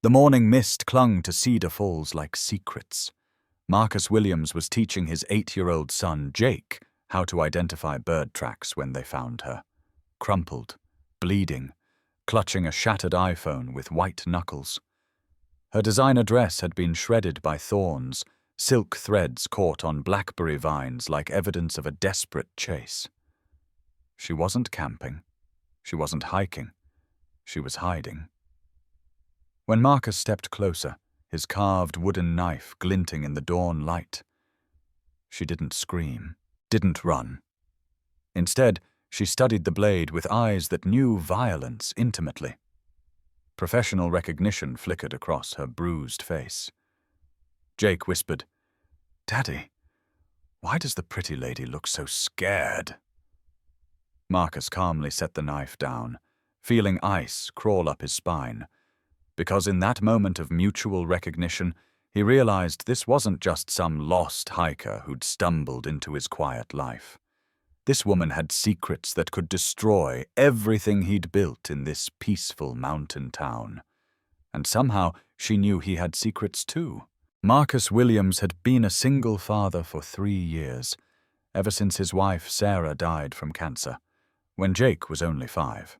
The morning mist clung to Cedar Falls like secrets. Marcus Williams was teaching his 8-year-old son, Jake, how to identify bird tracks when they found her. Crumpled, bleeding, clutching a shattered iPhone with white knuckles. Her designer dress had been shredded by thorns, silk threads caught on blackberry vines like evidence of a desperate chase. She wasn't camping. She wasn't hiking. She was hiding. When Marcus stepped closer, his carved wooden knife glinting in the dawn light, she didn't scream, didn't run. Instead, she studied the blade with eyes that knew violence intimately. Professional recognition flickered across her bruised face. Jake whispered, "Daddy, why does the pretty lady look so scared?" Marcus calmly set the knife down, feeling ice crawl up his spine, because in that moment of mutual recognition, he realized this wasn't just some lost hiker who'd stumbled into his quiet life. This woman had secrets that could destroy everything he'd built in this peaceful mountain town. And somehow she knew he had secrets too. Marcus Williams had been a single father for 3 years, ever since his wife Sarah died from cancer, when Jake was only 5.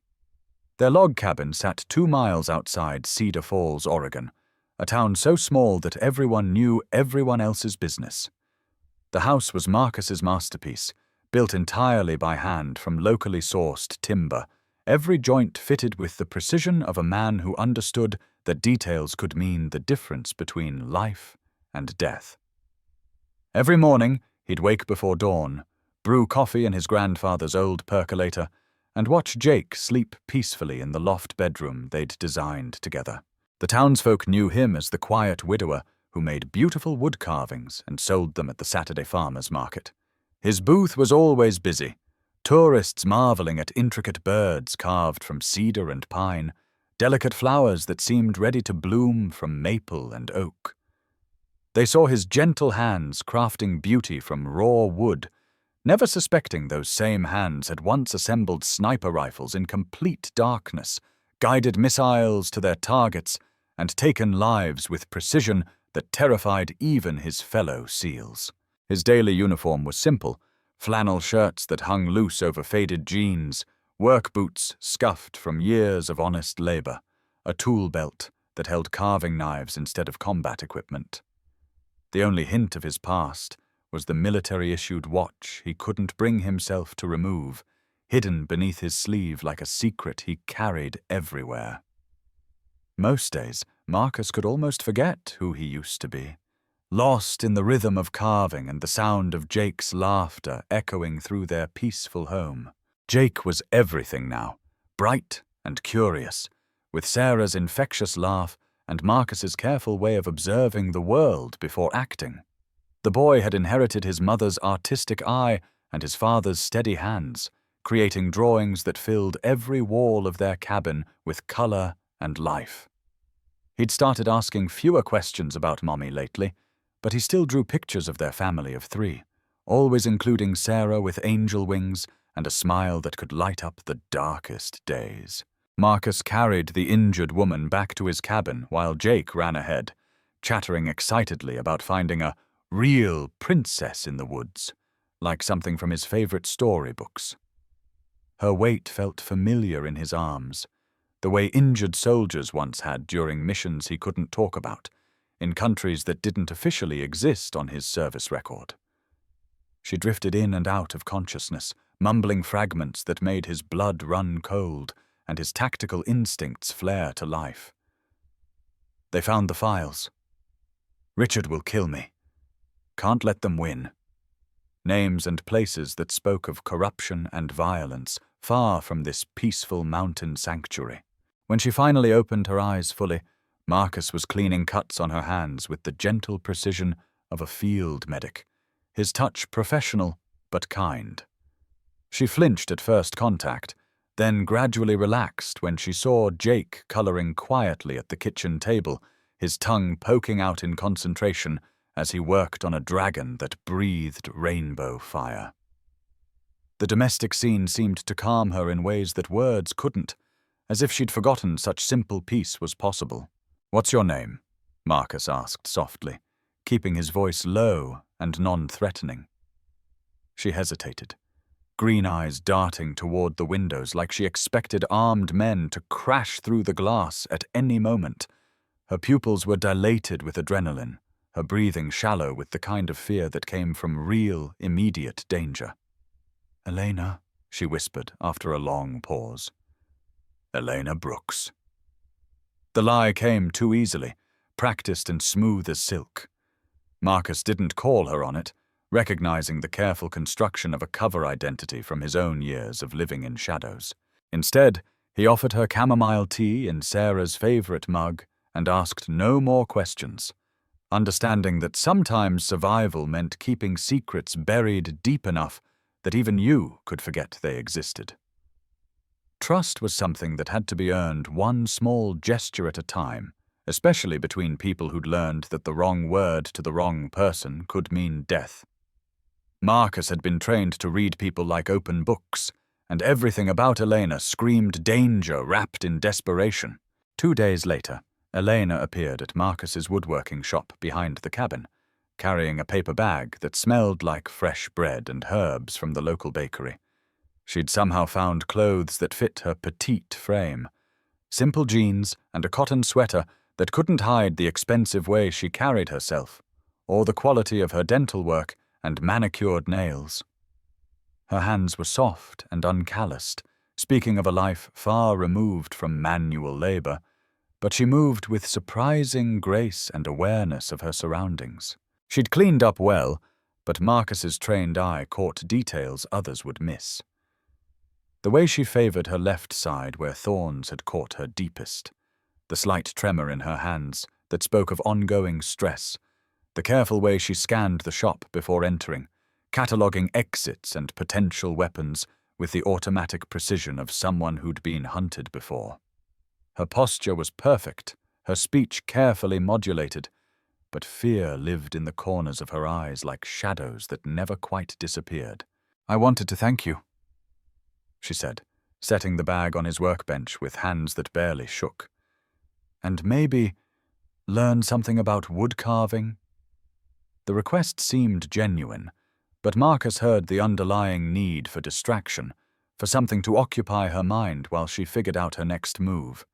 Their log cabin sat 2 miles outside Cedar Falls, Oregon, a town so small that everyone knew everyone else's business. The house was Marcus's masterpiece, built entirely by hand from locally sourced timber, every joint fitted with the precision of a man who understood that details could mean the difference between life and death. Every morning, he'd wake before dawn, brew coffee in his grandfather's old percolator, and watch Jake sleep peacefully in the loft bedroom they'd designed together. The townsfolk knew him as the quiet widower who made beautiful wood carvings and sold them at the Saturday farmers market. His booth was always busy, tourists marveling at intricate birds carved from cedar and pine, delicate flowers that seemed ready to bloom from maple and oak. They saw his gentle hands crafting beauty from raw wood, never suspecting those same hands had once assembled sniper rifles in complete darkness, guided missiles to their targets, and taken lives with precision that terrified even his fellow SEALs. His daily uniform was simple: flannel shirts that hung loose over faded jeans, work boots scuffed from years of honest labor, a tool belt that held carving knives instead of combat equipment. The only hint of his past was the military-issued watch he couldn't bring himself to remove, hidden beneath his sleeve like a secret he carried everywhere. Most days, Marcus could almost forget who he used to be, lost in the rhythm of carving and the sound of Jake's laughter echoing through their peaceful home. Jake was everything now, bright and curious, with Sarah's infectious laugh and Marcus's careful way of observing the world before acting. The boy had inherited his mother's artistic eye and his father's steady hands, creating drawings that filled every wall of their cabin with color and life. He'd started asking fewer questions about Mommy lately, but he still drew pictures of their family of 3, always including Sarah with angel wings and a smile that could light up the darkest days. Marcus carried the injured woman back to his cabin while Jake ran ahead, chattering excitedly about finding a real princess in the woods, like something from his favorite storybooks. Her weight felt familiar in his arms, the way injured soldiers once had during missions he couldn't talk about, in countries that didn't officially exist on his service record. She drifted in and out of consciousness, mumbling fragments that made his blood run cold and his tactical instincts flare to life. They found the files. "Richard will kill me. Can't let them win." Names and places that spoke of corruption and violence, far from this peaceful mountain sanctuary. When she finally opened her eyes fully, Marcus was cleaning cuts on her hands with the gentle precision of a field medic, his touch professional but kind. She flinched at first contact, then gradually relaxed when she saw Jake coloring quietly at the kitchen table, his tongue poking out in concentration as he worked on a dragon that breathed rainbow fire. The domestic scene seemed to calm her in ways that words couldn't, as if she'd forgotten such simple peace was possible. What's your name? Marcus asked softly, keeping his voice low and non-threatening. She hesitated, green eyes darting toward the windows like she expected armed men to crash through the glass at any moment. Her pupils were dilated with adrenaline, her breathing shallow with the kind of fear that came from real, immediate danger. Elena, she whispered after a long pause. Elena Brooks. The lie came too easily, practiced and smooth as silk. Marcus didn't call her on it, recognizing the careful construction of a cover identity from his own years of living in shadows. Instead, he offered her chamomile tea in Sarah's favorite mug and asked no more questions, understanding that sometimes survival meant keeping secrets buried deep enough that even you could forget they existed. Trust was something that had to be earned one small gesture at a time, especially between people who'd learned that the wrong word to the wrong person could mean death. Marcus had been trained to read people like open books, and everything about Elena screamed danger wrapped in desperation. 2 days later, Elena appeared at Marcus's woodworking shop behind the cabin, carrying a paper bag that smelled like fresh bread and herbs from the local bakery. She'd somehow found clothes that fit her petite frame, simple jeans and a cotton sweater that couldn't hide the expensive way she carried herself, or the quality of her dental work and manicured nails. Her hands were soft and uncalloused, speaking of a life far removed from manual labor, but she moved with surprising grace and awareness of her surroundings. She'd cleaned up well, but Marcus's trained eye caught details others would miss. The way she favored her left side where thorns had caught her deepest, the slight tremor in her hands that spoke of ongoing stress, the careful way she scanned the shop before entering, cataloging exits and potential weapons with the automatic precision of someone who'd been hunted before. Her posture was perfect, her speech carefully modulated, but fear lived in the corners of her eyes like shadows that never quite disappeared. "I wanted to thank you," she said, setting the bag on his workbench with hands that barely shook. "And maybe learn something about wood carving?" The request seemed genuine, but Marcus heard the underlying need for distraction, for something to occupy her mind while she figured out her next move.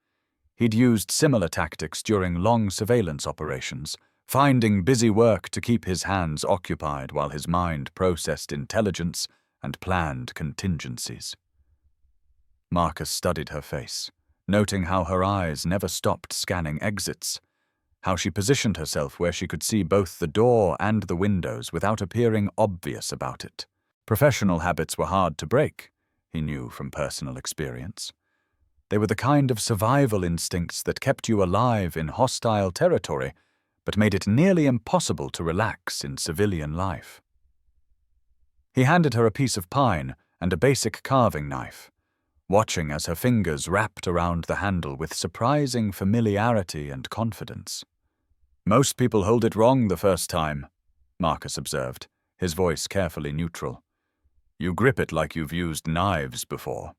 He'd used similar tactics during long surveillance operations, finding busy work to keep his hands occupied while his mind processed intelligence and planned contingencies. Marcus studied her face, noting how her eyes never stopped scanning exits, how she positioned herself where she could see both the door and the windows without appearing obvious about it. Professional habits were hard to break, he knew from personal experience. They were the kind of survival instincts that kept you alive in hostile territory, but made it nearly impossible to relax in civilian life. He handed her a piece of pine and a basic carving knife, watching as her fingers wrapped around the handle with surprising familiarity and confidence. "Most people hold it wrong the first time," Marcus observed, his voice carefully neutral. "You grip it like you've used knives before."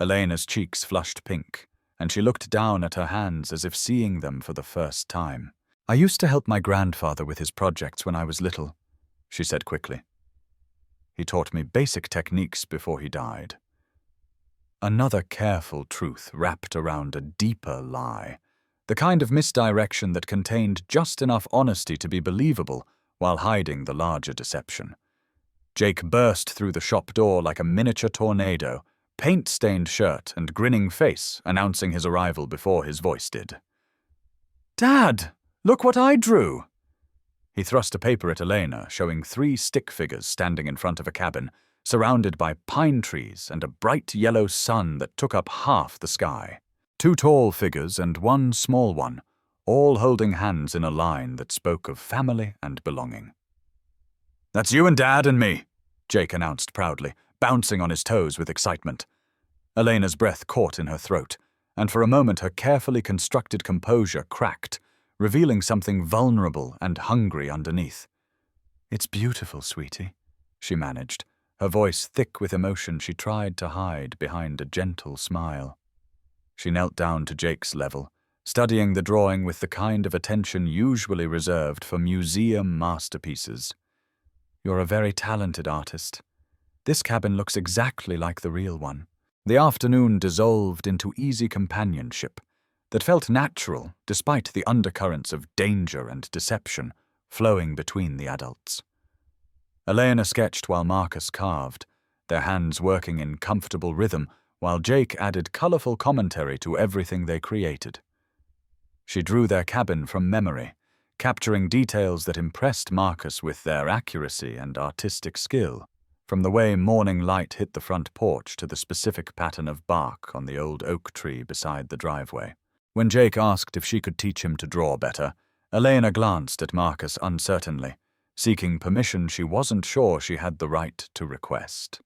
Elena's cheeks flushed pink, and she looked down at her hands as if seeing them for the first time. "I used to help my grandfather with his projects when I was little," she said quickly. "He taught me basic techniques before he died." Another careful truth wrapped around a deeper lie, the kind of misdirection that contained just enough honesty to be believable while hiding the larger deception. Jake burst through the shop door like a miniature tornado, paint-stained shirt and grinning face announcing his arrival before his voice did. "Dad, look what I drew!" He thrust a paper at Elena, showing 3 stick figures standing in front of a cabin, surrounded by pine trees and a bright yellow sun that took up half the sky. 2 tall figures and 1 small one, all holding hands in a line that spoke of family and belonging. "That's you and Dad and me," Jake announced proudly, bouncing on his toes with excitement. Elena's breath caught in her throat, and for a moment her carefully constructed composure cracked, revealing something vulnerable and hungry underneath. "It's beautiful, sweetie," she managed, her voice thick with emotion she tried to hide behind a gentle smile. She knelt down to Jake's level, studying the drawing with the kind of attention usually reserved for museum masterpieces. "You're a very talented artist. This cabin looks exactly like the real one." The afternoon dissolved into easy companionship that felt natural despite the undercurrents of danger and deception flowing between the adults. Elena sketched while Marcus carved, their hands working in comfortable rhythm while Jake added colorful commentary to everything they created. She drew their cabin from memory, capturing details that impressed Marcus with their accuracy and artistic skill, from the way morning light hit the front porch to the specific pattern of bark on the old oak tree beside the driveway. When Jake asked if she could teach him to draw better, Elena glanced at Marcus uncertainly, seeking permission she wasn't sure she had the right to request.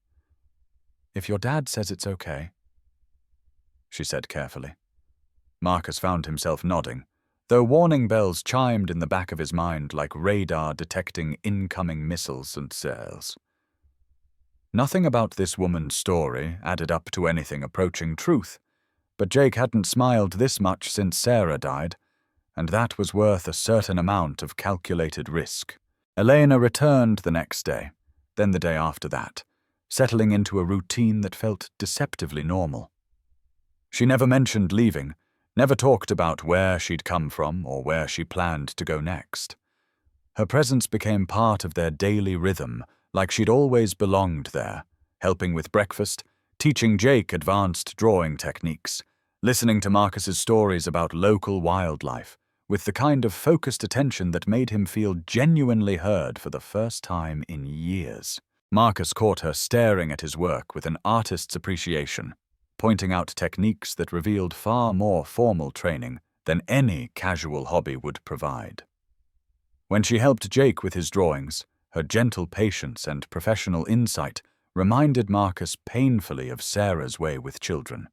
"If your dad says it's okay," she said carefully. Marcus found himself nodding, though warning bells chimed in the back of his mind like radar detecting incoming missiles and sails. Nothing about this woman's story added up to anything approaching truth, but Jake hadn't smiled this much since Sarah died, and that was worth a certain amount of calculated risk. Elena returned the next day, then the day after that, settling into a routine that felt deceptively normal. She never mentioned leaving, never talked about where she'd come from or where she planned to go next. Her presence became part of their daily rhythm, like she'd always belonged there, helping with breakfast, teaching Jake advanced drawing techniques, listening to Marcus's stories about local wildlife, with the kind of focused attention that made him feel genuinely heard for the first time in years. Marcus caught her staring at his work with an artist's appreciation, pointing out techniques that revealed far more formal training than any casual hobby would provide. When she helped Jake with his drawings, her gentle patience and professional insight reminded Marcus painfully of Sarah's way with children.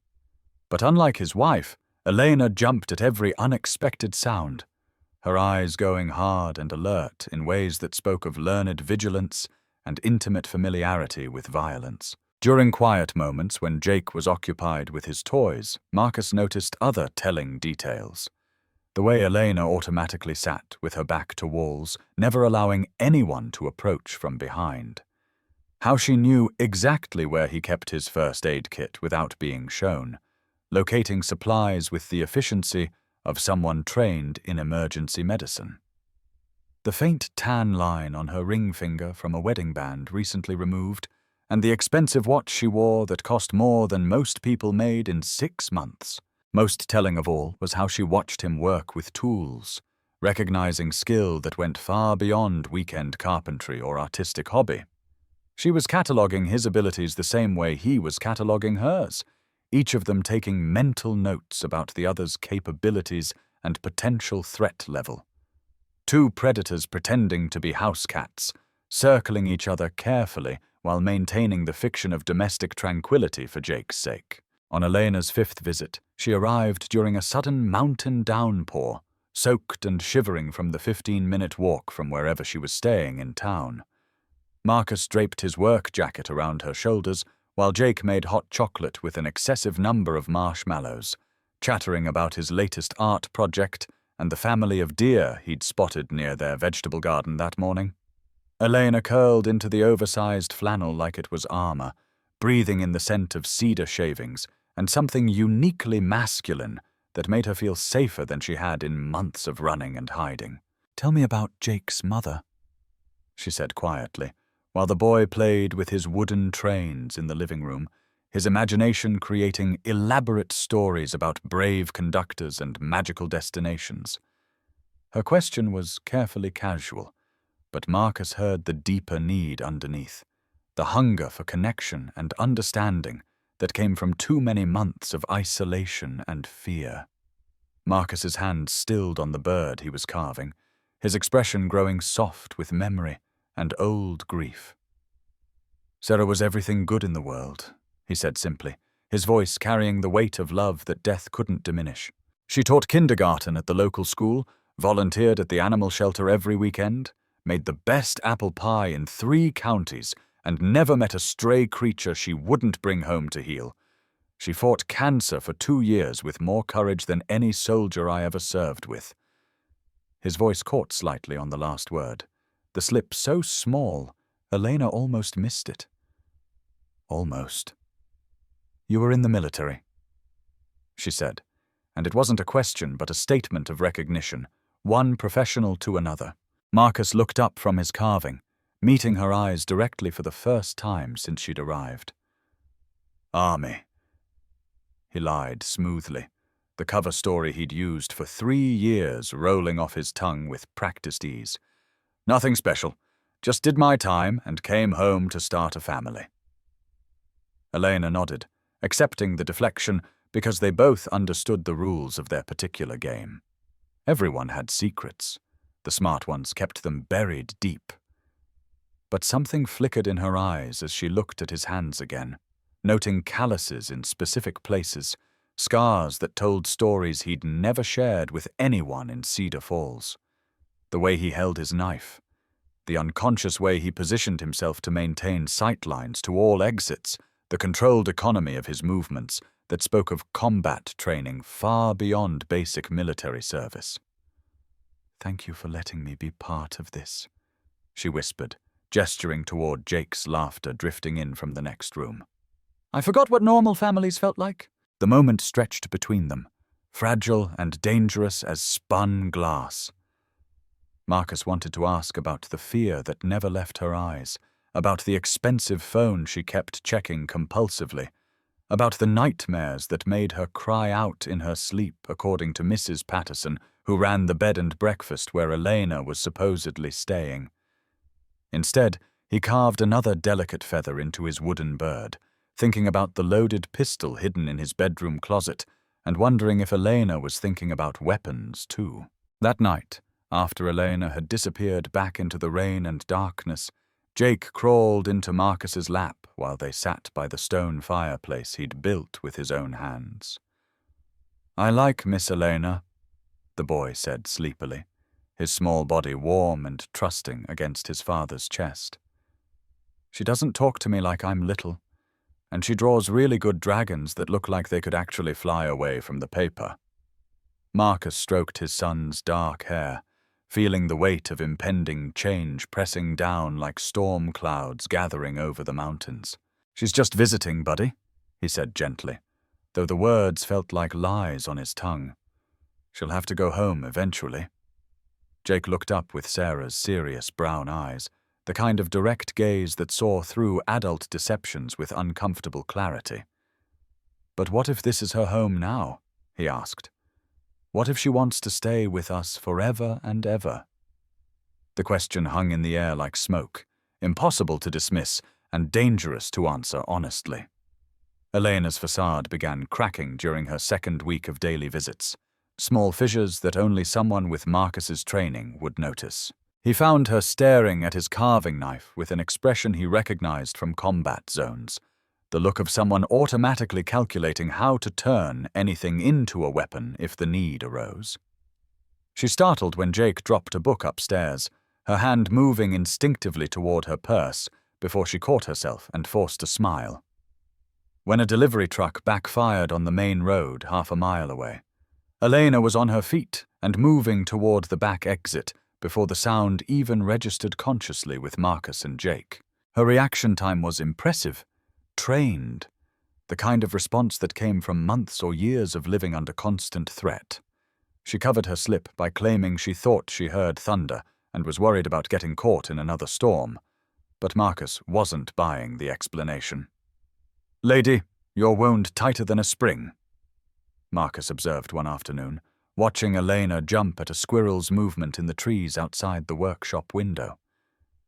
But unlike his wife, Elena jumped at every unexpected sound, her eyes going hard and alert in ways that spoke of learned vigilance and intimate familiarity with violence. During quiet moments when Jake was occupied with his toys, Marcus noticed other telling details. The way Elena automatically sat with her back to walls, never allowing anyone to approach from behind. How she knew exactly where he kept his first aid kit without being shown, locating supplies with the efficiency of someone trained in emergency medicine. The faint tan line on her ring finger from a wedding band recently removed, and the expensive watch she wore that cost more than most people made in 6 months. Most telling of all was how she watched him work with tools, recognizing skill that went far beyond weekend carpentry or artistic hobby. She was cataloging his abilities the same way he was cataloging hers, each of them taking mental notes about the other's capabilities and potential threat level. 2 predators pretending to be house cats, circling each other carefully while maintaining the fiction of domestic tranquility for Jake's sake. On Elena's 5th visit, she arrived during a sudden mountain downpour, soaked and shivering from the 15-minute walk from wherever she was staying in town. Marcus draped his work jacket around her shoulders, while Jake made hot chocolate with an excessive number of marshmallows, chattering about his latest art project and the family of deer he'd spotted near their vegetable garden that morning. Elena curled into the oversized flannel like it was armor, breathing in the scent of cedar shavings and something uniquely masculine that made her feel safer than she had in months of running and hiding. "Tell me about Jake's mother," she said quietly, while the boy played with his wooden trains in the living room, his imagination creating elaborate stories about brave conductors and magical destinations. Her question was carefully casual, but Marcus heard the deeper need underneath, the hunger for connection and understanding that came from too many months of isolation and fear. Marcus's hand stilled on the bird he was carving, his expression growing soft with memory and old grief. "Sarah was everything good in the world," he said simply, his voice carrying the weight of love that death couldn't diminish. "She taught kindergarten at the local school, volunteered at the animal shelter every weekend, made the best apple pie in 3 counties, and never met a stray creature she wouldn't bring home to heal. She fought cancer for 2 years with more courage than any soldier I ever served with. His voice caught slightly on the last word, the slip so small, Elena almost missed it. Almost. You were in the military, she said, and it wasn't a question but a statement of recognition, one professional to another. Marcus looked up from his carving, meeting her eyes directly for the first time since she'd arrived. Army. He lied smoothly, the cover story he'd used for 3 years rolling off his tongue with practiced ease. Nothing special, just did my time and came home to start a family. Elena nodded, accepting the deflection because they both understood the rules of their particular game. Everyone had secrets. The smart ones kept them buried deep. But something flickered in her eyes as she looked at his hands again, noting calluses in specific places, scars that told stories he'd never shared with anyone in Cedar Falls. The way he held his knife, the unconscious way he positioned himself to maintain sightlines to all exits, the controlled economy of his movements that spoke of combat training far beyond basic military service. "Thank you for letting me be part of this," she whispered, gesturing toward Jake's laughter drifting in from the next room. "I forgot what normal families felt like." The moment stretched between them, fragile and dangerous as spun glass. Marcus wanted to ask about the fear that never left her eyes, about the expensive phone she kept checking compulsively, about the nightmares that made her cry out in her sleep, according to Mrs. Patterson, who ran the bed and breakfast where Elena was supposedly staying. Instead, he carved another delicate feather into his wooden bird, thinking about the loaded pistol hidden in his bedroom closet, and wondering if Elena was thinking about weapons, too. That night, after Elena had disappeared back into the rain and darkness, Jake crawled into Marcus's lap while they sat by the stone fireplace he'd built with his own hands. "I like Miss Elena," the boy said sleepily, his small body warm and trusting against his father's chest. "She doesn't talk to me like I'm little, and she draws really good dragons that look like they could actually fly away from the paper." Marcus stroked his son's dark hair, feeling the weight of impending change pressing down like storm clouds gathering over the mountains. "She's just visiting, buddy," he said gently, though the words felt like lies on his tongue. "She'll have to go home eventually." Jake looked up with Sarah's serious brown eyes, the kind of direct gaze that saw through adult deceptions with uncomfortable clarity. "But what if this is her home now?" he asked. "What if she wants to stay with us forever and ever?" The question hung in the air like smoke, impossible to dismiss and dangerous to answer honestly. Elena's facade began cracking during her second week of daily visits, small fissures that only someone with Marcus's training would notice. He found her staring at his carving knife with an expression he recognized from combat zones, the look of someone automatically calculating how to turn anything into a weapon if the need arose. She startled when Jake dropped a book upstairs, her hand moving instinctively toward her purse before she caught herself and forced a smile. When a delivery truck backfired on the main road half a mile away, Elena was on her feet and moving toward the back exit before the sound even registered consciously with Marcus and Jake. Her reaction time was impressive, trained, the kind of response that came from months or years of living under constant threat. She covered her slip by claiming she thought she heard thunder and was worried about getting caught in another storm, but Marcus wasn't buying the explanation. "Lady, your wound tighter than a spring," Marcus observed one afternoon, watching Elena jump at a squirrel's movement in the trees outside the workshop window.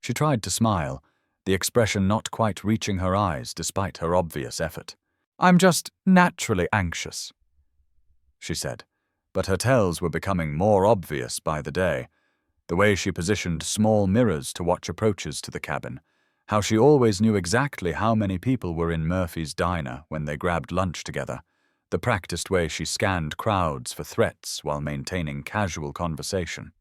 She tried to smile, the expression not quite reaching her eyes despite her obvious effort. "I'm just naturally anxious," she said, but her tells were becoming more obvious by the day. The way she positioned small mirrors to watch approaches to the cabin, how she always knew exactly how many people were in Murphy's diner when they grabbed lunch together, the practiced way she scanned crowds for threats while maintaining casual conversation.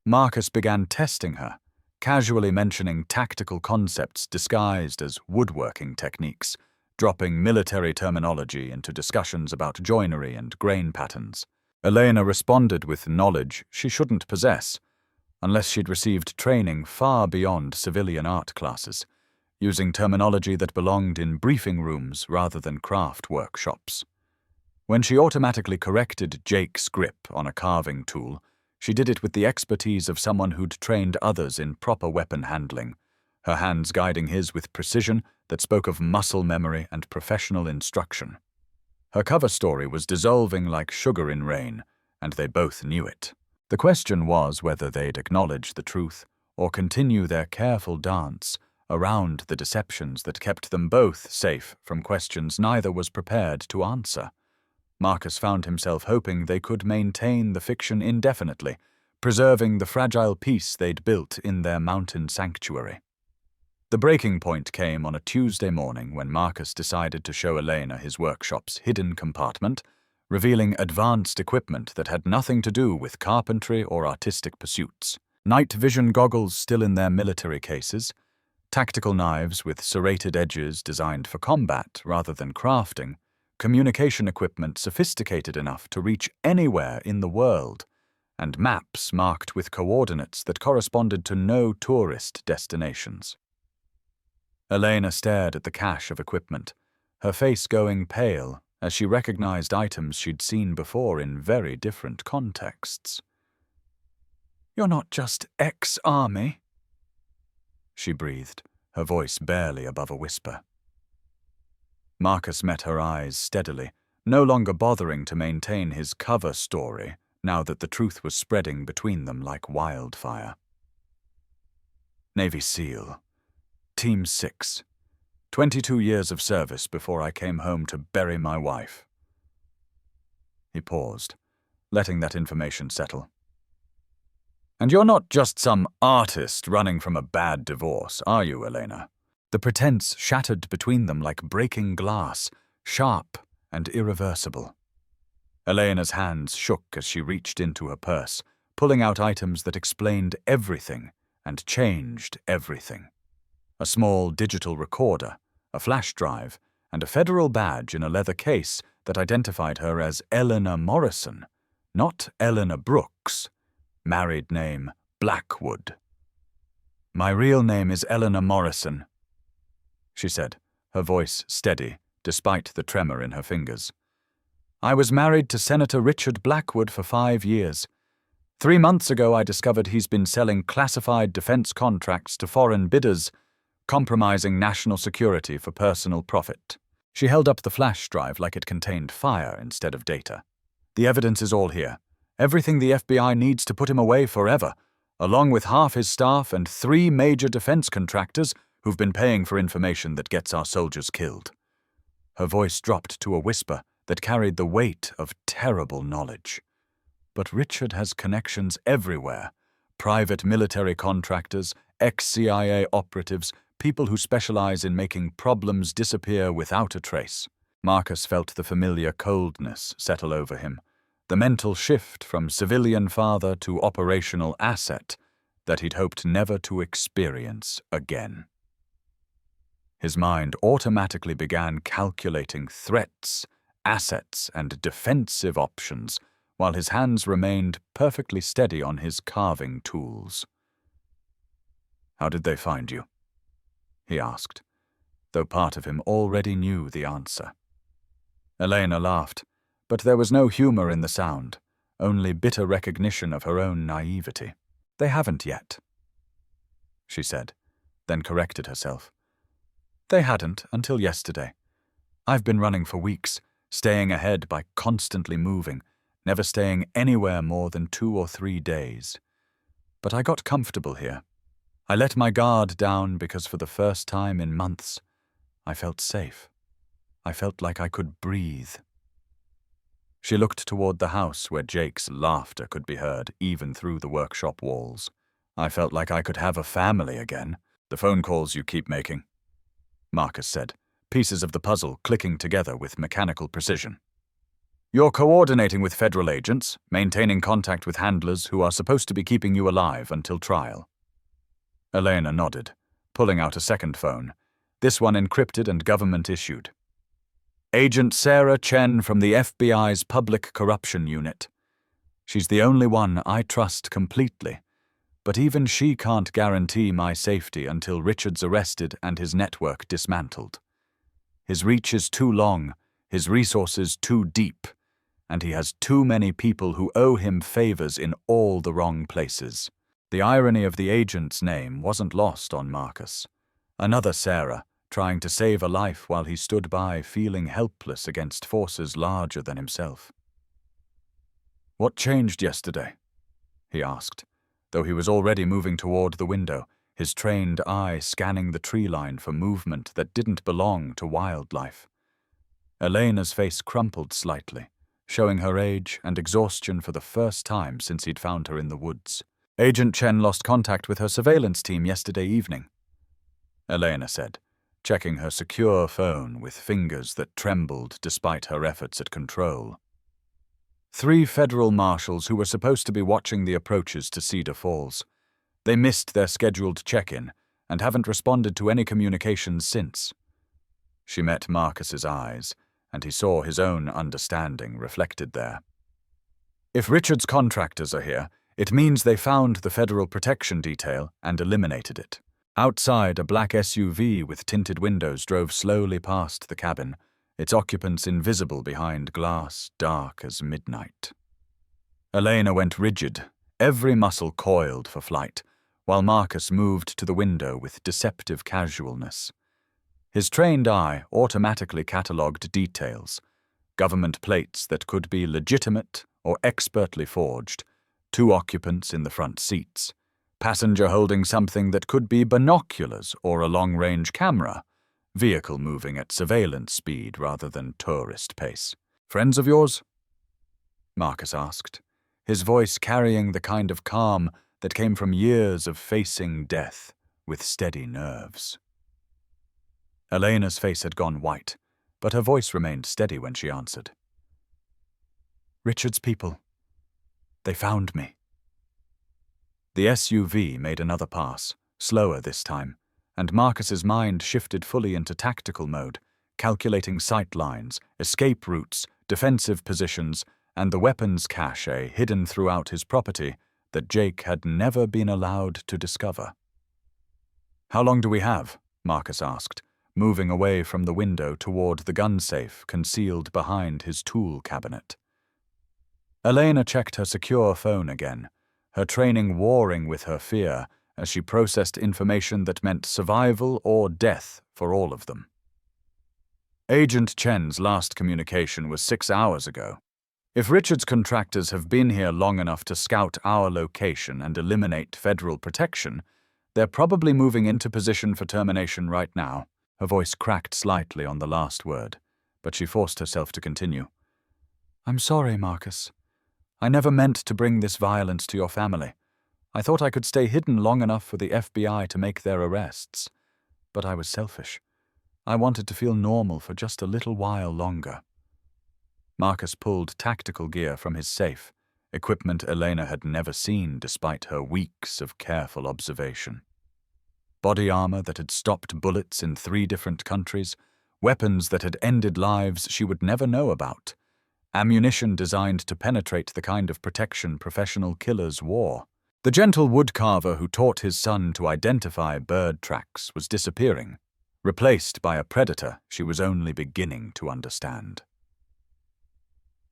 Marcus began testing her, casually mentioning tactical concepts disguised as woodworking techniques, dropping military terminology into discussions about joinery and grain patterns. Elena responded with knowledge she shouldn't possess, unless she'd received training far beyond civilian art classes, using terminology that belonged in briefing rooms rather than craft workshops. When she automatically corrected Jake's grip on a carving tool, she did it with the expertise of someone who'd trained others in proper weapon handling, her hands guiding his with precision that spoke of muscle memory and professional instruction. Her cover story was dissolving like sugar in rain, and they both knew it. The question was whether they'd acknowledge the truth or continue their careful dance around the deceptions that kept them both safe from questions neither was prepared to answer. Marcus found himself hoping they could maintain the fiction indefinitely, preserving the fragile peace they'd built in their mountain sanctuary. The breaking point came on a Tuesday morning when Marcus decided to show Elena his workshop's hidden compartment, revealing advanced equipment that had nothing to do with carpentry or artistic pursuits. Night vision goggles still in their military cases, tactical knives with serrated edges designed for combat rather than crafting, communication equipment sophisticated enough to reach anywhere in the world, and maps marked with coordinates that corresponded to no tourist destinations. Elena stared at the cache of equipment, her face going pale as she recognized items she'd seen before in very different contexts. "You're not just ex-army?" she breathed, her voice barely above a whisper. Marcus met her eyes steadily, no longer bothering to maintain his cover story now that the truth was spreading between them like wildfire. "Navy SEAL. Team 6. 22 years of service before I came home to bury my wife." He paused, letting that information settle. "And you're not just some artist running from a bad divorce, are you, Elena?" The pretense shattered between them like breaking glass, sharp and irreversible. Elena's hands shook as she reached into her purse, pulling out items that explained everything and changed everything. A small digital recorder, a flash drive, and a federal badge in a leather case that identified her as Elena Morrison, not Eleanor Brooks. Married name Blackwood. "My real name is Eleanor Morrison," she said, her voice steady despite the tremor in her fingers. "I was married to Senator Richard Blackwood for 5 years. 3 months ago I discovered he's been selling classified defense contracts to foreign bidders, compromising national security for personal profit." She held up the flash drive like it contained fire instead of data. "The evidence is all here. Everything the FBI needs to put him away forever, along with half his staff and 3 major defense contractors who've been paying for information that gets our soldiers killed." Her voice dropped to a whisper that carried the weight of terrible knowledge. "But Richard has connections everywhere. Private military contractors, ex-CIA operatives, people who specialize in making problems disappear without a trace." Marcus felt the familiar coldness settle over him, the mental shift from civilian father to operational asset that he'd hoped never to experience again. His mind automatically began calculating threats, assets, and defensive options, while his hands remained perfectly steady on his carving tools. "How did they find you?" he asked, though part of him already knew the answer. Elena laughed, but there was no humor in the sound, only bitter recognition of her own naivety. "They haven't yet," she said, then corrected herself. "They hadn't until yesterday. I've been running for weeks, staying ahead by constantly moving, never staying anywhere more than 2 or 3 days. But I got comfortable here. I let my guard down because for the first time in months, I felt safe. I felt like I could breathe." She looked toward the house where Jake's laughter could be heard even through the workshop walls. "I felt like I could have a family again." "The phone calls you keep making," Marcus said, pieces of the puzzle clicking together with mechanical precision. "You're coordinating with federal agents, maintaining contact with handlers who are supposed to be keeping you alive until trial." Elena nodded, pulling out a second phone, this one encrypted and government-issued. Agent Sarah Chen from the FBI's Public Corruption Unit. She's the only one I trust completely, but even she can't guarantee my safety until Richard's arrested and his network dismantled. His reach is too long, his resources too deep, and he has too many people who owe him favors in all the wrong places. The irony of the agent's name wasn't lost on Marcus. Another Sarah, trying to save a life while he stood by feeling helpless against forces larger than himself. "What changed yesterday?" he asked, though he was already moving toward the window, his trained eye scanning the tree line for movement that didn't belong to wildlife. Elena's face crumpled slightly, showing her age and exhaustion for the first time since he'd found her in the woods. "Agent Chen lost contact with her surveillance team yesterday evening," Elena said, checking her secure phone with fingers that trembled despite her efforts at control. 3 federal marshals who were supposed to be watching the approaches to Cedar Falls. They missed their scheduled check-in and haven't responded to any communications since. She met Marcus's eyes, and he saw his own understanding reflected there. If Richard's contractors are here, it means they found the federal protection detail and eliminated it. Outside, a black SUV with tinted windows drove slowly past the cabin, its occupants invisible behind glass, dark as midnight. Elena went rigid, every muscle coiled for flight, while Marcus moved to the window with deceptive casualness. His trained eye automatically catalogued details, government plates that could be legitimate or expertly forged, 2 occupants in the front seats, passenger holding something that could be binoculars or a long-range camera, vehicle moving at surveillance speed rather than tourist pace. "Friends of yours?" Marcus asked, his voice carrying the kind of calm that came from years of facing death with steady nerves. Elena's face had gone white, but her voice remained steady when she answered. "Richard's people. They found me." The SUV made another pass, slower this time, and Marcus's mind shifted fully into tactical mode, calculating sight lines, escape routes, defensive positions, and the weapons cache hidden throughout his property that Jake had never been allowed to discover. "How long do we have?" Marcus asked, moving away from the window toward the gun safe concealed behind his tool cabinet. Elena checked her secure phone again, her training warring with her fear as she processed information that meant survival or death for all of them. Agent Chen's last communication was 6 hours ago. If Richard's contractors have been here long enough to scout our location and eliminate federal protection, they're probably moving into position for termination right now. Her voice cracked slightly on the last word, but she forced herself to continue. "I'm sorry, Marcus. I never meant to bring this violence to your family. I thought I could stay hidden long enough for the FBI to make their arrests. But I was selfish. I wanted to feel normal for just a little while longer." Marcus pulled tactical gear from his safe, equipment Elena had never seen despite her weeks of careful observation. Body armor that had stopped bullets in 3 different countries, weapons that had ended lives she would never know about, ammunition designed to penetrate the kind of protection professional killers wore. The gentle woodcarver who taught his son to identify bird tracks was disappearing, replaced by a predator she was only beginning to understand.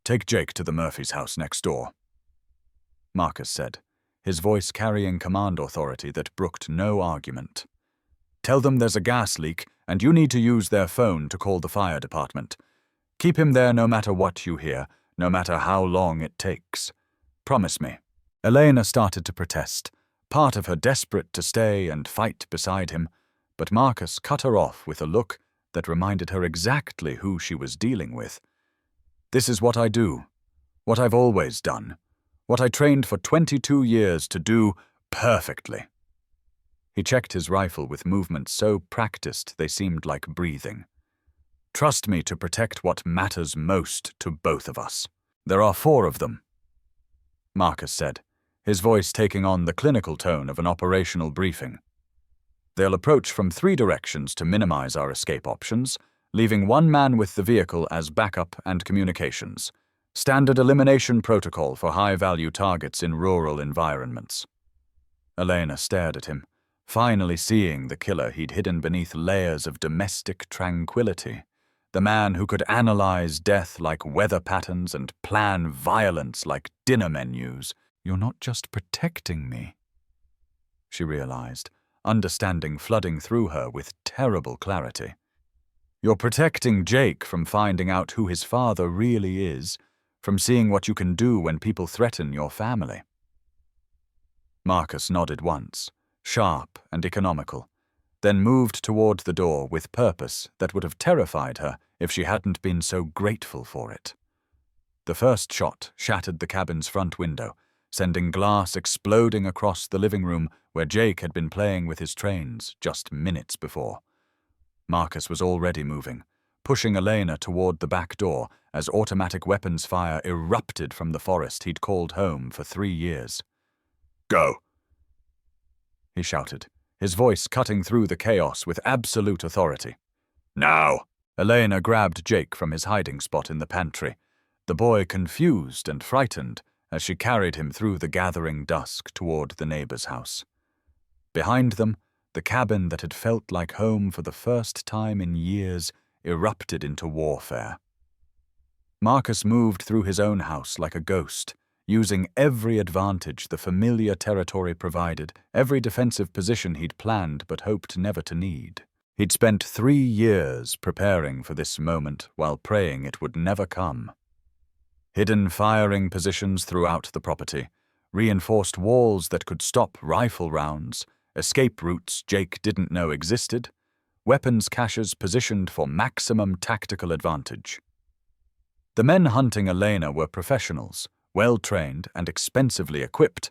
"Take Jake to the Murphy's house next door," Marcus said, his voice carrying command authority that brooked no argument. "Tell them there's a gas leak and you need to use their phone to call the fire department. Keep him there no matter what you hear, no matter how long it takes. Promise me." Elena started to protest, part of her desperate to stay and fight beside him, but Marcus cut her off with a look that reminded her exactly who she was dealing with. "This is what I do, what I've always done, what I trained for 22 years to do perfectly." He checked his rifle with movements so practiced they seemed like breathing. "Trust me to protect what matters most to both of us. There are 4 of them," Marcus said, his voice taking on the clinical tone of an operational briefing. "They'll approach from 3 directions to minimize our escape options, leaving one man with the vehicle as backup and communications. Standard elimination protocol for high-value targets in rural environments. Elena stared at him, finally seeing the killer he'd hidden beneath layers of domestic tranquility. The man who could analyze death like weather patterns and plan violence like dinner menus. "You're not just protecting me," she realized, understanding flooding through her with terrible clarity. "You're protecting Jake from finding out who his father really is, from seeing what you can do when people threaten your family." Marcus nodded once, sharp and economical, then moved toward the door with purpose that would have terrified her if she hadn't been so grateful for it. The first shot shattered the cabin's front window, sending glass exploding across the living room where Jake had been playing with his trains just minutes before. Marcus was already moving, pushing Elena toward the back door as automatic weapons fire erupted from the forest he'd called home for 3 years. "Go!" he shouted, his voice cutting through the chaos with absolute authority. "Now!" Elena grabbed Jake from his hiding spot in the pantry, the boy confused and frightened as she carried him through the gathering dusk toward the neighbor's house. Behind them, the cabin that had felt like home for the first time in years erupted into warfare. Marcus moved through his own house like a ghost, using every advantage the familiar territory provided, every defensive position he'd planned but hoped never to need. He'd spent 3 years preparing for this moment while praying it would never come. Hidden firing positions throughout the property, reinforced walls that could stop rifle rounds, escape routes Jake didn't know existed, weapons caches positioned for maximum tactical advantage. The men hunting Elena were professionals, well-trained and expensively equipped,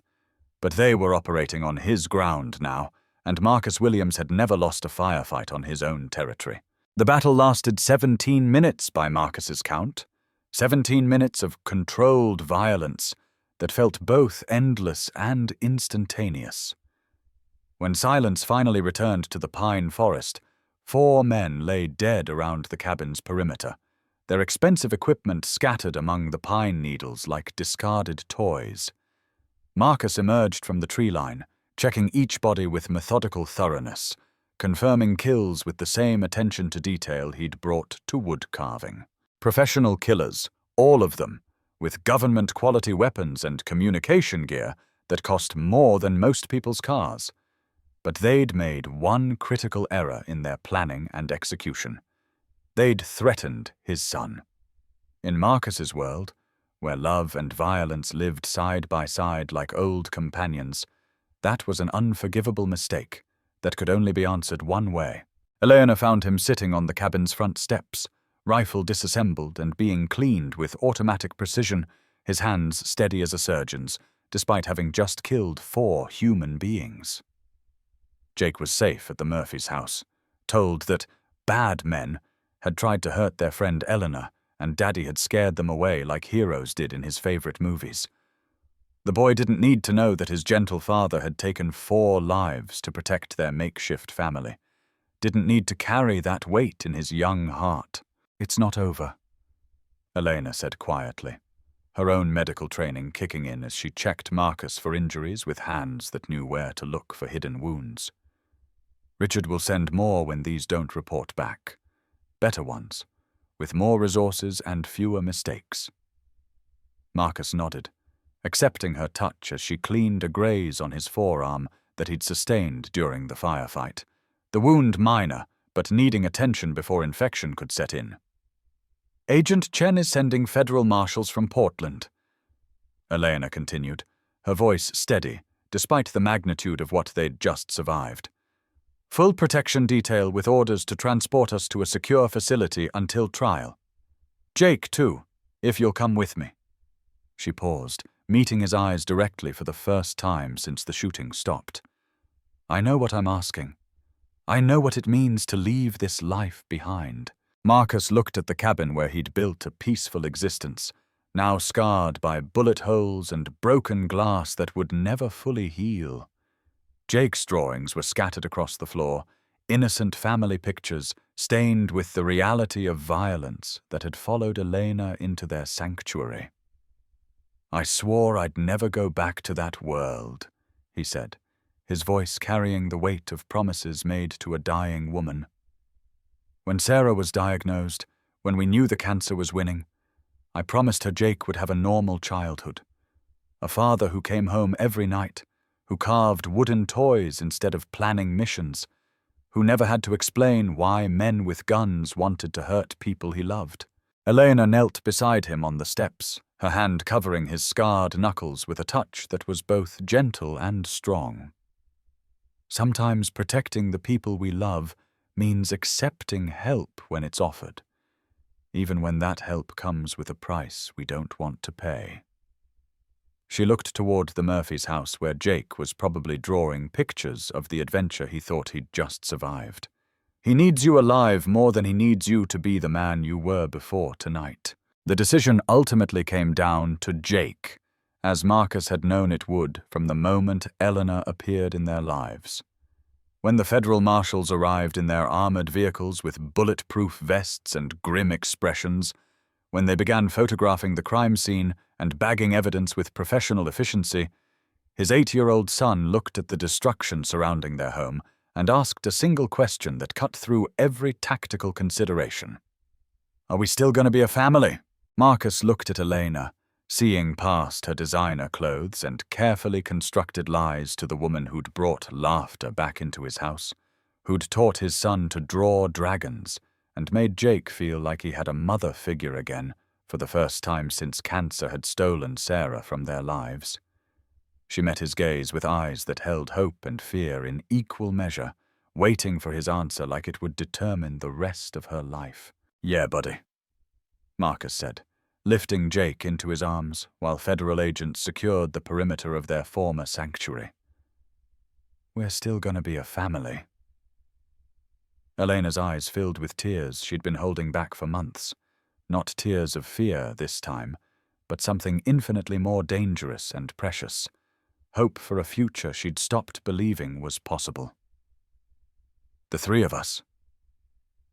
but they were operating on his ground now, and Marcus Williams had never lost a firefight on his own territory. The battle lasted 17 minutes by Marcus's count, 17 minutes of controlled violence that felt both endless and instantaneous. When silence finally returned to the pine forest, 4 men lay dead around the cabin's perimeter, their expensive equipment scattered among the pine needles like discarded toys. Marcus emerged from the tree line, checking each body with methodical thoroughness, confirming kills with the same attention to detail he'd brought to wood carving. Professional killers, all of them, with government-quality weapons and communication gear that cost more than most people's cars. But they'd made one critical error in their planning and execution. They'd threatened his son. In Marcus's world, where love and violence lived side by side like old companions, that was an unforgivable mistake that could only be answered one way. Elena found him sitting on the cabin's front steps, rifle disassembled and being cleaned with automatic precision, his hands steady as a surgeon's, despite having just killed 4 human beings. Jake was safe at the Murphys' house, told that bad men had tried to hurt their friend Elena, and Daddy had scared them away like heroes did in his favorite movies. The boy didn't need to know that his gentle father had taken 4 lives to protect their makeshift family. Didn't need to carry that weight in his young heart. "It's not over," Elena said quietly, her own medical training kicking in as she checked Marcus for injuries with hands that knew where to look for hidden wounds. "Richard will send more when these don't report back. Better ones, with more resources and fewer mistakes." Marcus nodded, accepting her touch as she cleaned a graze on his forearm that he'd sustained during the firefight, the wound minor, but needing attention before infection could set in. "Agent Chen is sending federal marshals from Portland," Elena continued, her voice steady, despite the magnitude of what they'd just survived. "Full protection detail with orders to transport us to a secure facility until trial. Jake, too, if you'll come with me." She paused, meeting his eyes directly for the first time since the shooting stopped. "I know what I'm asking. I know what it means to leave this life behind." Marcus looked at the cabin where he'd built a peaceful existence, now scarred by bullet holes and broken glass that would never fully heal. Jake's drawings were scattered across the floor, innocent family pictures stained with the reality of violence that had followed Elena into their sanctuary. "I swore I'd never go back to that world," he said, his voice carrying the weight of promises made to a dying woman. "When Sarah was diagnosed, when we knew the cancer was winning, I promised her Jake would have a normal childhood. A father who came home every night, who carved wooden toys instead of planning missions, who never had to explain why men with guns wanted to hurt people he loved." Elena knelt beside him on the steps, her hand covering his scarred knuckles with a touch that was both gentle and strong. "Sometimes protecting the people we love means accepting help when it's offered, even when that help comes with a price we don't want to pay." She looked toward the Murphys' house where Jake was probably drawing pictures of the adventure he thought he'd just survived. "He needs you alive more than he needs you to be the man you were before tonight." The decision ultimately came down to Jake, as Marcus had known it would from the moment Elena appeared in their lives. When the federal marshals arrived in their armored vehicles with bulletproof vests and grim expressions, when they began photographing the crime scene and bagging evidence with professional efficiency, his 8-year-old son looked at the destruction surrounding their home and asked a single question that cut through every tactical consideration. "Are we still going to be a family?" Marcus looked at Elena, seeing past her designer clothes and carefully constructed lies to the woman who'd brought laughter back into his house, who'd taught his son to draw dragons, and made Jake feel like he had a mother figure again for the first time since cancer had stolen Sarah from their lives. She met his gaze with eyes that held hope and fear in equal measure, waiting for his answer like it would determine the rest of her life. "Yeah, buddy," Marcus said, lifting Jake into his arms while federal agents secured the perimeter of their former sanctuary. "We're still gonna be a family." Elena's eyes filled with tears she'd been holding back for months. Not tears of fear this time, but something infinitely more dangerous and precious. Hope for a future she'd stopped believing was possible. "The three of us?"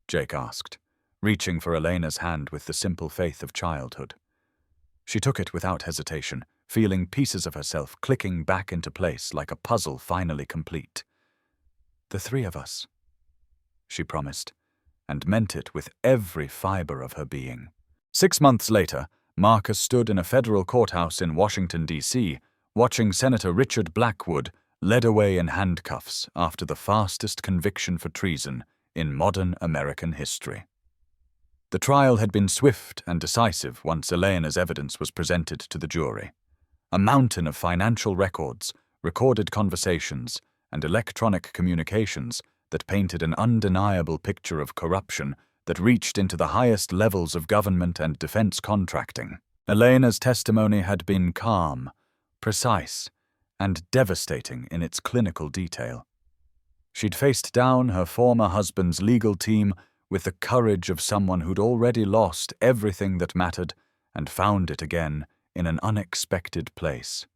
Jake asked, reaching for Elena's hand with the simple faith of childhood. She took it without hesitation, feeling pieces of herself clicking back into place like a puzzle finally complete. "The three of us," she promised, and meant it with every fiber of her being. 6 months later, Marcus stood in a federal courthouse in Washington, D.C., watching Senator Richard Blackwood led away in handcuffs after the fastest conviction for treason in modern American history. The trial had been swift and decisive once Elena's evidence was presented to the jury. A mountain of financial records, recorded conversations, and electronic communications that painted an undeniable picture of corruption that reached into the highest levels of government and defense contracting. Elena's testimony had been calm, precise, and devastating in its clinical detail. She'd faced down her former husband's legal team with the courage of someone who'd already lost everything that mattered and found it again in an unexpected place.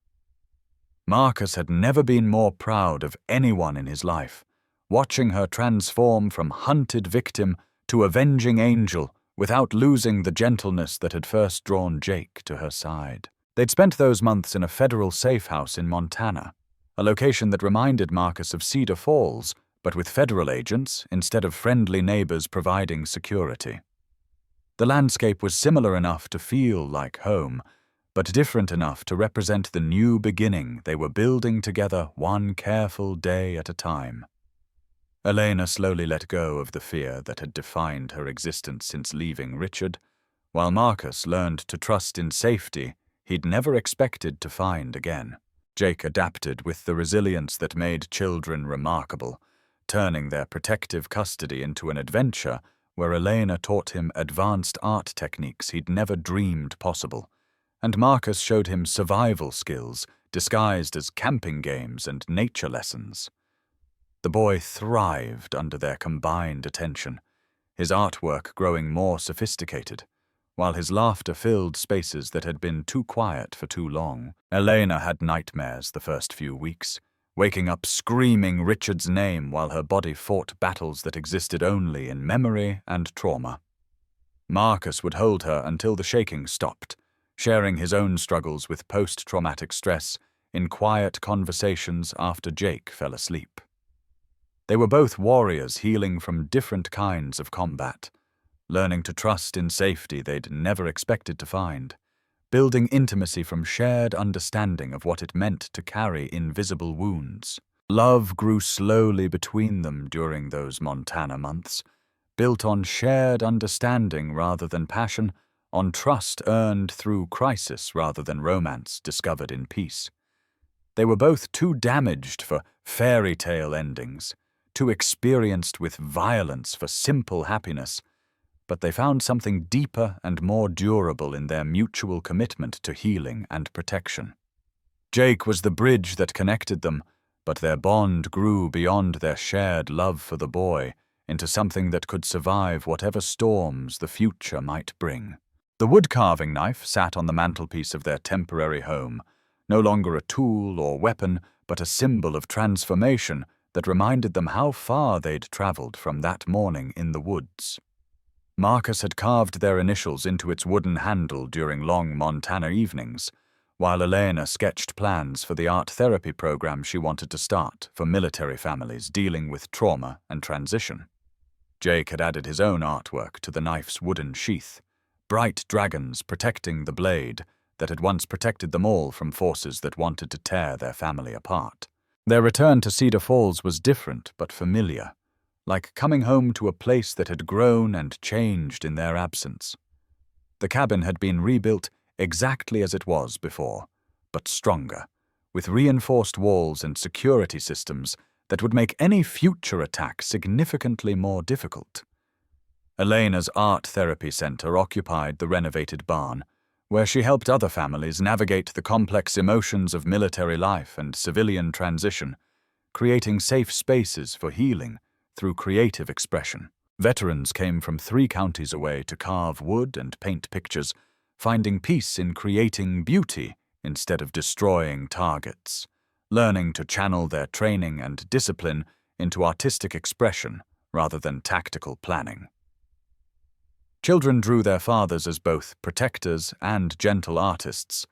Marcus had never been more proud of anyone in his life, watching her transform from hunted victim to avenging angel without losing the gentleness that had first drawn Jake to her side. They'd spent those months in a federal safe house in Montana, a location that reminded Marcus of Cedar Falls, but with federal agents instead of friendly neighbors providing security. The landscape was similar enough to feel like home, but different enough to represent the new beginning they were building together one careful day at a time. Elena slowly let go of the fear that had defined her existence since leaving Richard, while Marcus learned to trust in safety he'd never expected to find again. Jake adapted with the resilience that made children remarkable, turning their protective custody into an adventure where Elena taught him advanced art techniques he'd never dreamed possible, and Marcus showed him survival skills disguised as camping games and nature lessons. The boy thrived under their combined attention, his artwork growing more sophisticated, while his laughter filled spaces that had been too quiet for too long. Elena had nightmares the first few weeks, waking up screaming Richard's name while her body fought battles that existed only in memory and trauma. Marcus would hold her until the shaking stopped, sharing his own struggles with post-traumatic stress in quiet conversations after Jake fell asleep. They were both warriors healing from different kinds of combat, learning to trust in safety they'd never expected to find, building intimacy from shared understanding of what it meant to carry invisible wounds. Love grew slowly between them during those Montana months, built on shared understanding rather than passion, on trust earned through crisis rather than romance discovered in peace. They were both too damaged for fairy tale endings, too experienced with violence for simple happiness, but they found something deeper and more durable in their mutual commitment to healing and protection. Jake was the bridge that connected them, but their bond grew beyond their shared love for the boy into something that could survive whatever storms the future might bring. The wood-carving knife sat on the mantelpiece of their temporary home, no longer a tool or weapon, but a symbol of transformation that reminded them how far they'd traveled from that morning in the woods. Marcus had carved their initials into its wooden handle during long Montana evenings, while Elena sketched plans for the art therapy program she wanted to start for military families dealing with trauma and transition. Jake had added his own artwork to the knife's wooden sheath, bright dragons protecting the blade that had once protected them all from forces that wanted to tear their family apart. Their return to Cedar Falls was different but familiar, like coming home to a place that had grown and changed in their absence. The cabin had been rebuilt exactly as it was before, but stronger, with reinforced walls and security systems that would make any future attack significantly more difficult. Elena's art therapy center occupied the renovated barn, where she helped other families navigate the complex emotions of military life and civilian transition, creating safe spaces for healing through creative expression. Veterans came from 3 counties away to carve wood and paint pictures, finding peace in creating beauty instead of destroying targets, learning to channel their training and discipline into artistic expression rather than tactical planning. Children drew their fathers as both protectors and gentle artists,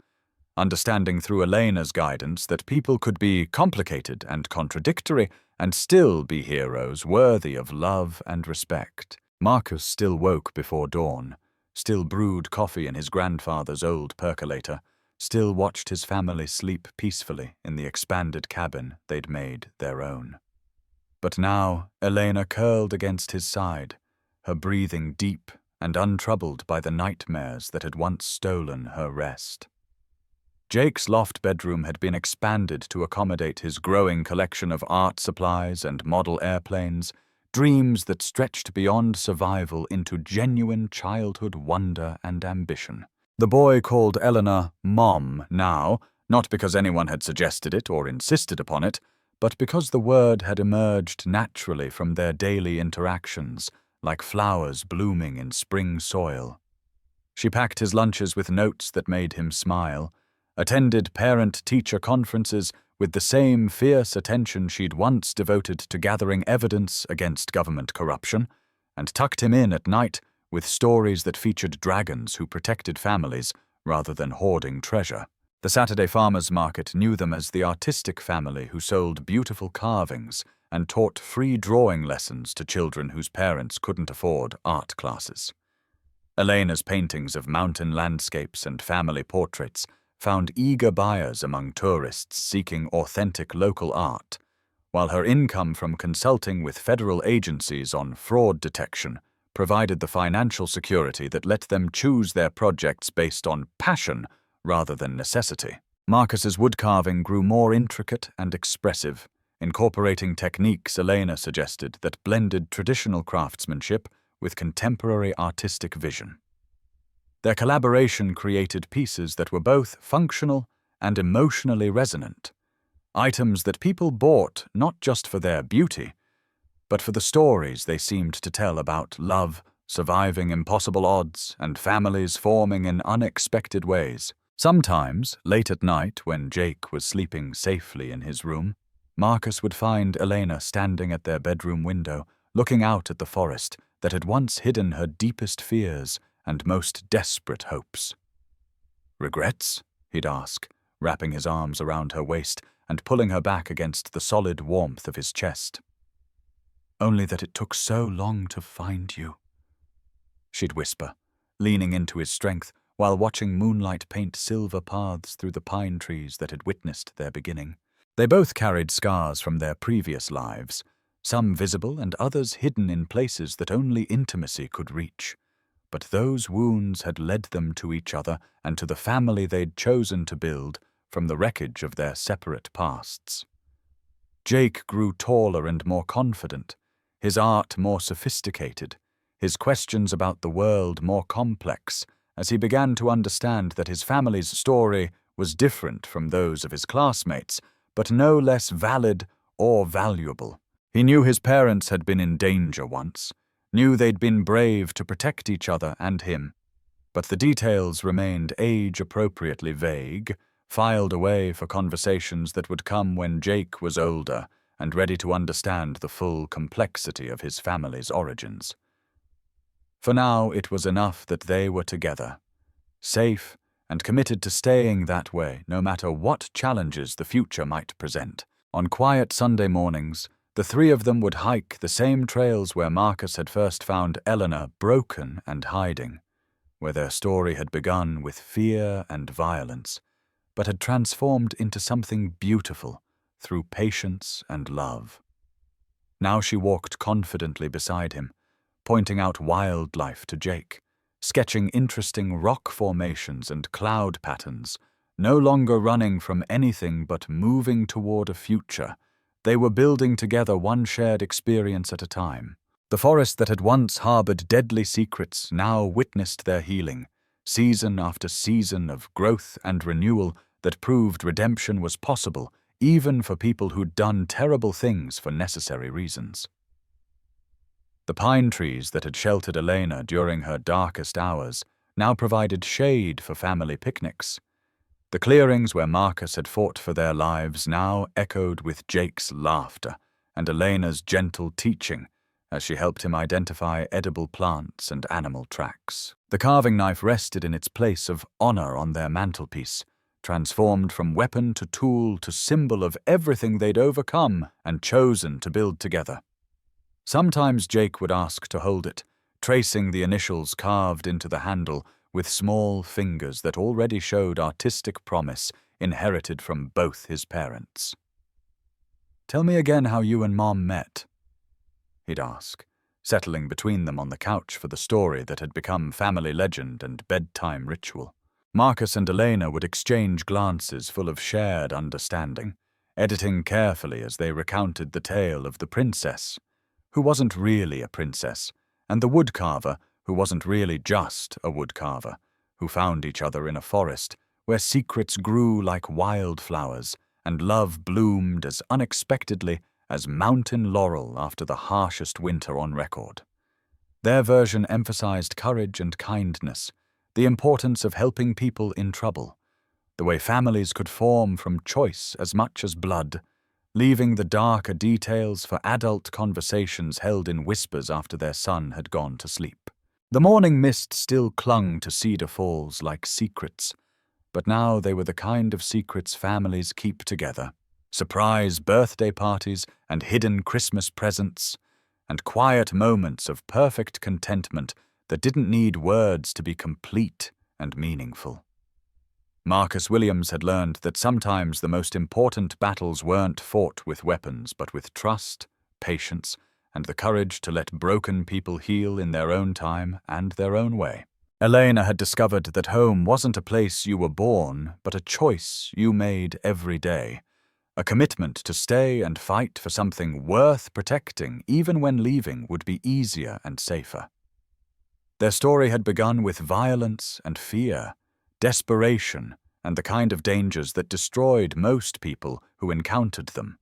understanding through Elena's guidance that people could be complicated and contradictory and still be heroes worthy of love and respect. Marcus still woke before dawn, still brewed coffee in his grandfather's old percolator, still watched his family sleep peacefully in the expanded cabin they'd made their own. But now Elena curled against his side, her breathing deep and untroubled by the nightmares that had once stolen her rest. Jake's loft bedroom had been expanded to accommodate his growing collection of art supplies and model airplanes, dreams that stretched beyond survival into genuine childhood wonder and ambition. The boy called Elena Mom now, not because anyone had suggested it or insisted upon it, but because the word had emerged naturally from their daily interactions, like flowers blooming in spring soil. She packed his lunches with notes that made him smile, attended parent-teacher conferences with the same fierce attention she'd once devoted to gathering evidence against government corruption, and tucked him in at night with stories that featured dragons who protected families rather than hoarding treasure. The Saturday farmers market knew them as the artistic family who sold beautiful carvings and taught free drawing lessons to children whose parents couldn't afford art classes. Elena's paintings of mountain landscapes and family portraits found eager buyers among tourists seeking authentic local art, while her income from consulting with federal agencies on fraud detection provided the financial security that let them choose their projects based on passion rather than necessity. Marcus's woodcarving grew more intricate and expressive, incorporating techniques Elena suggested that blended traditional craftsmanship with contemporary artistic vision. Their collaboration created pieces that were both functional and emotionally resonant, items that people bought not just for their beauty, but for the stories they seemed to tell about love, surviving impossible odds, and families forming in unexpected ways. Sometimes, late at night when Jake was sleeping safely in his room, Marcus would find Elena standing at their bedroom window, looking out at the forest that had once hidden her deepest fears and most desperate hopes. "Regrets?" he'd ask, wrapping his arms around her waist and pulling her back against the solid warmth of his chest. "Only that it took so long to find you," she'd whisper, leaning into his strength while watching moonlight paint silver paths through the pine trees that had witnessed their beginning. They both carried scars from their previous lives, some visible and others hidden in places that only intimacy could reach. But those wounds had led them to each other and to the family they'd chosen to build from the wreckage of their separate pasts. Jake grew taller and more confident, his art more sophisticated, his questions about the world more complex, as he began to understand that his family's story was different from those of his classmates, but no less valid or valuable. He knew his parents had been in danger once, knew they'd been brave to protect each other and him, but the details remained age-appropriately vague, filed away for conversations that would come when Jake was older and ready to understand the full complexity of his family's origins. For now, it was enough that they were together, safe and committed to staying that way no matter what challenges the future might present. On quiet Sunday mornings, the three of them would hike the same trails where Marcus had first found Elena broken and hiding, where their story had begun with fear and violence, but had transformed into something beautiful through patience and love. Now she walked confidently beside him, pointing out wildlife to Jake, sketching interesting rock formations and cloud patterns, no longer running from anything but moving toward a future. They were building together one shared experience at a time. The forest that had once harbored deadly secrets now witnessed their healing, season after season of growth and renewal that proved redemption was possible, even for people who'd done terrible things for necessary reasons. The pine trees that had sheltered Elena during her darkest hours now provided shade for family picnics. The clearings where Marcus had fought for their lives now echoed with Jake's laughter and Elena's gentle teaching as she helped him identify edible plants and animal tracks. The carving knife rested in its place of honor on their mantelpiece, transformed from weapon to tool to symbol of everything they'd overcome and chosen to build together. Sometimes Jake would ask to hold it, tracing the initials carved into the handle with small fingers that already showed artistic promise inherited from both his parents. "Tell me again how you and Mom met," he'd ask, settling between them on the couch for the story that had become family legend and bedtime ritual. Marcus and Elena would exchange glances full of shared understanding, editing carefully as they recounted the tale of the princess, who wasn't really a princess, and the woodcarver, who wasn't really just a woodcarver, who found each other in a forest where secrets grew like wildflowers and love bloomed as unexpectedly as mountain laurel after the harshest winter on record. Their version emphasized courage and kindness, the importance of helping people in trouble, the way families could form from choice as much as blood, leaving the darker details for adult conversations held in whispers after their son had gone to sleep. The morning mist still clung to Cedar Falls like secrets, but now they were the kind of secrets families keep together. Surprise birthday parties and hidden Christmas presents, and quiet moments of perfect contentment that didn't need words to be complete and meaningful. Marcus Williams had learned that sometimes the most important battles weren't fought with weapons, but with trust, patience, and the courage to let broken people heal in their own time and their own way. Elena had discovered that home wasn't a place you were born, but a choice you made every day, a commitment to stay and fight for something worth protecting even when leaving would be easier and safer. Their story had begun with violence and fear, desperation, and the kind of dangers that destroyed most people who encountered them.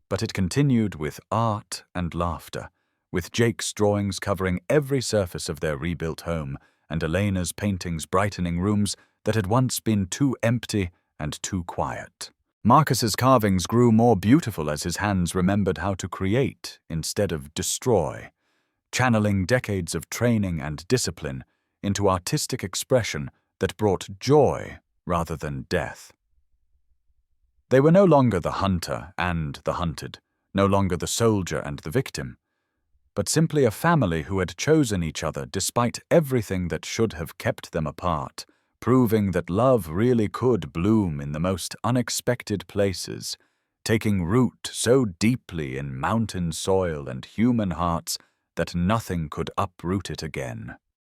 But it continued with art and laughter, with Jake's drawings covering every surface of their rebuilt home and Elena's paintings brightening rooms that had once been too empty and too quiet. Marcus's carvings grew more beautiful as his hands remembered how to create instead of destroy, channeling decades of training and discipline into artistic expression that brought joy rather than death. They were no longer the hunter and the hunted, no longer the soldier and the victim, but simply a family who had chosen each other despite everything that should have kept them apart, proving that love really could bloom in the most unexpected places, taking root so deeply in mountain soil and human hearts that nothing could uproot it again.